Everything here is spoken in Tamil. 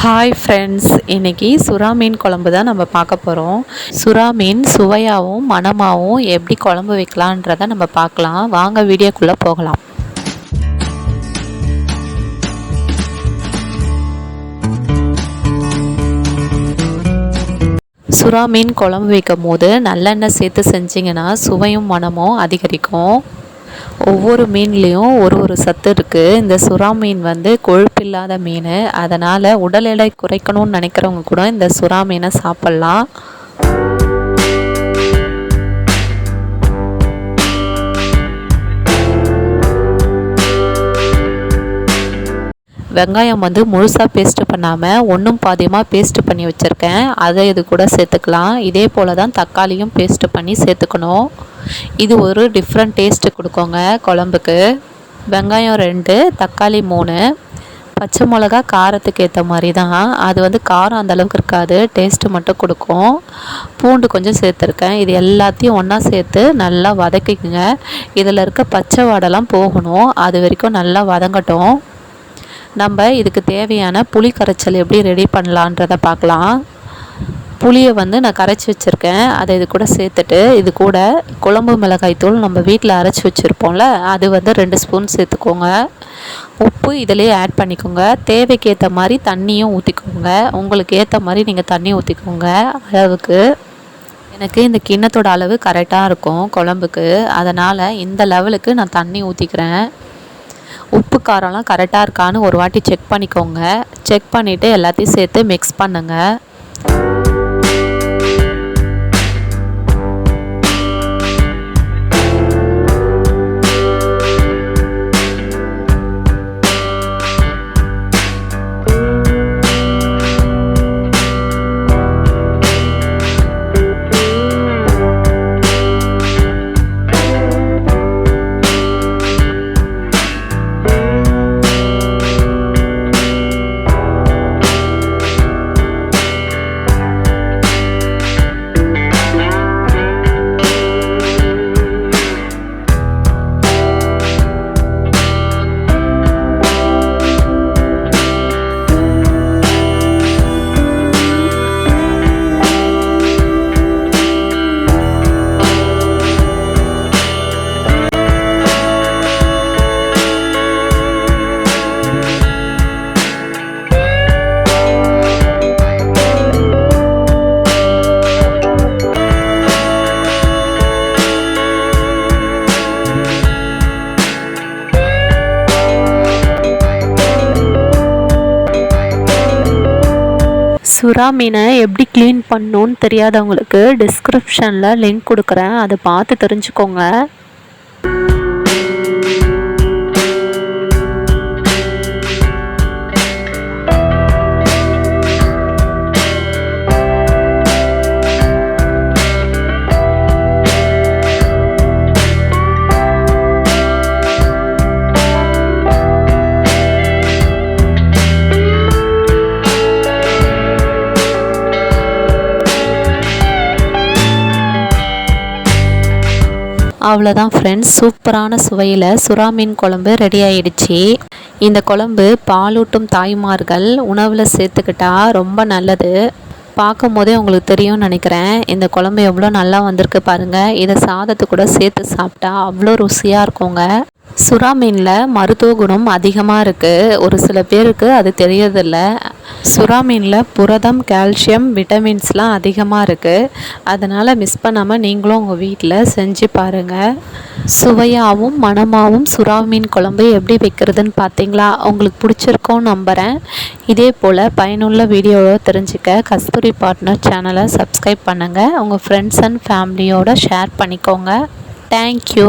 ஹாய் ஃப்ரெண்ட்ஸ், இன்றைக்கி சுறா மீன் குழம்பு தான் நம்ம பார்க்க போகிறோம். சுறா மீன் சுவையாகவும் மணமாகவும் எப்படி குழம்பு வைக்கலான்றதை நம்ம பார்க்கலாம். வாங்க வீடியோக்குள்ளே போகலாம். சுறா மீன் குழம்பு வைக்கும் போது நல்லெண்ணெய் சேர்த்து செஞ்சிங்கன்னா சுவையும் மணமும் அதிகரிக்கும். ஒவ்வொரு மீன்லேயும் ஒரு சத்து இருக்குது. இந்த சுறா மீன் கொழுப்பில்லாத மீன். அதனால் உடல் எடை குறைக்கணும்னு நினைக்கிறவங்க கூட இந்த சுறா மீனை சாப்பிட்லாம். வெங்காயம் முழுசாக பேஸ்ட்டு பண்ணாமல் ஒன்றும் பாதியமாக பேஸ்ட்டு பண்ணி வச்சுருக்கேன். அதை இது கூட சேர்த்துக்கலாம். இதே போல் தான் தக்காளியும் பேஸ்ட்டு பண்ணி சேர்த்துக்கணும். இது ஒரு டிஃப்ரெண்ட் டேஸ்ட்டு கொடுக்குங்க குழம்புக்கு. வெங்காயம் 2, தக்காளி 3, பச்சை மிளகா காரத்துக்கு ஏற்ற மாதிரி தான். அது காரம் அந்தளவுக்கு இருக்காது, டேஸ்ட்டு மட்டும் கொடுக்கும். பூண்டு கொஞ்சம் சேர்த்துருக்கேன். இது எல்லாத்தையும் ஒன்றா சேர்த்து நல்லா வதக்கிக்குங்க. இதில் இருக்க பச்சை வாடெல்லாம் போகணும். அது வரைக்கும் நல்லா வதங்கட்டும். நம்ம இதுக்கு தேவையான புளி கரைச்சல் எப்படி ரெடி பண்ணலான்றதை பார்க்கலாம். புளியை நான் கரைச்சி வச்சுருக்கேன். அதை இது கூட சேர்த்துட்டு, இது கூட குழம்பு மிளகாய் தூள் நம்ம வீட்டில் அரைச்சி வச்சுருப்போம்ல, அது 2 ஸ்பூன் சேர்த்துக்கோங்க. உப்பு இதிலே ஆட் பண்ணிக்கோங்க. தேவைக்கு ஏற்ற மாதிரி தண்ணியும் ஊற்றிக்கோங்க. உங்களுக்கு ஏற்ற மாதிரி நீங்கள் தண்ணி ஊற்றிக்கோங்க. அளவுக்கு எனக்கு இந்த கிண்ணத்தோட அளவு கரெக்டாக இருக்கும் குழம்புக்கு. அதனால் இந்த லெவலுக்கு நான் தண்ணி ஊற்றிக்கிறேன். உப்பு காரம்லாம் கரெக்டாக இருக்கான்னு ஒரு வாட்டி செக் பண்ணிக்கோங்க. செக் பண்ணிவிட்டு எல்லாத்தையும் சேர்த்து மிக்ஸ் பண்ணுங்கள். சுறா மீனை எப்படி க்ளீன் பண்ணணுன்னு தெரியாதவங்களுக்கு டிஸ்கிரிப்ஷனில் லிங்க் கொடுக்குறேன். அதை பார்த்து தெரிஞ்சுக்கோங்க. அவ்வளோதான் ஃப்ரெண்ட்ஸ், சூப்பரான சுவையில் சுறா மீன் குழம்பு ரெடி ஆகிடுச்சு. இந்த குழம்பு பாலூட்டும் தாய்மார்கள் உணவில் சேர்த்துக்கிட்டா ரொம்ப நல்லது. பார்க்கும் போதே உங்களுக்கு தெரியும்னு நினைக்கிறேன். இந்த குழம்பு எவ்வளோ நல்லா வந்திருக்கு பாருங்கள். இதை சாதத்து கூட சேர்த்து சாப்பிட்டா அவ்வளோ ருசியாக இருக்குங்க. சுறா மீனில் மருத்துவ குணம் அதிகமாக இருக்குது. ஒரு சில பேருக்கு அது தெரியறதில்ல. சுறா மீனில் புரதம், கால்சியம், விட்டமின்ஸ்லாம் அதிகமாக இருக்குது. அதனால் மிஸ் பண்ணாமல் நீங்களும் உங்கள் வீட்டில் செஞ்சு பாருங்கள். சுவையாகவும் மணமாகவும் சுறா மீன் குழம்பு எப்படி வைக்கிறதுன்னு பார்த்தீங்களா? உங்களுக்கு பிடிச்சிருக்கோன்னு நம்புகிறேன். இதே போல் பயனுள்ள வீடியோவை தெரிஞ்சுக்க கஸ்தூரி பார்ட்னர் சேனலை சப்ஸ்கிரைப் பண்ணுங்கள். உங்கள் ஃப்ரெண்ட்ஸ் அண்ட் ஃபேமிலியோடு ஷேர் பண்ணிக்கோங்க. தேங்க்யூ.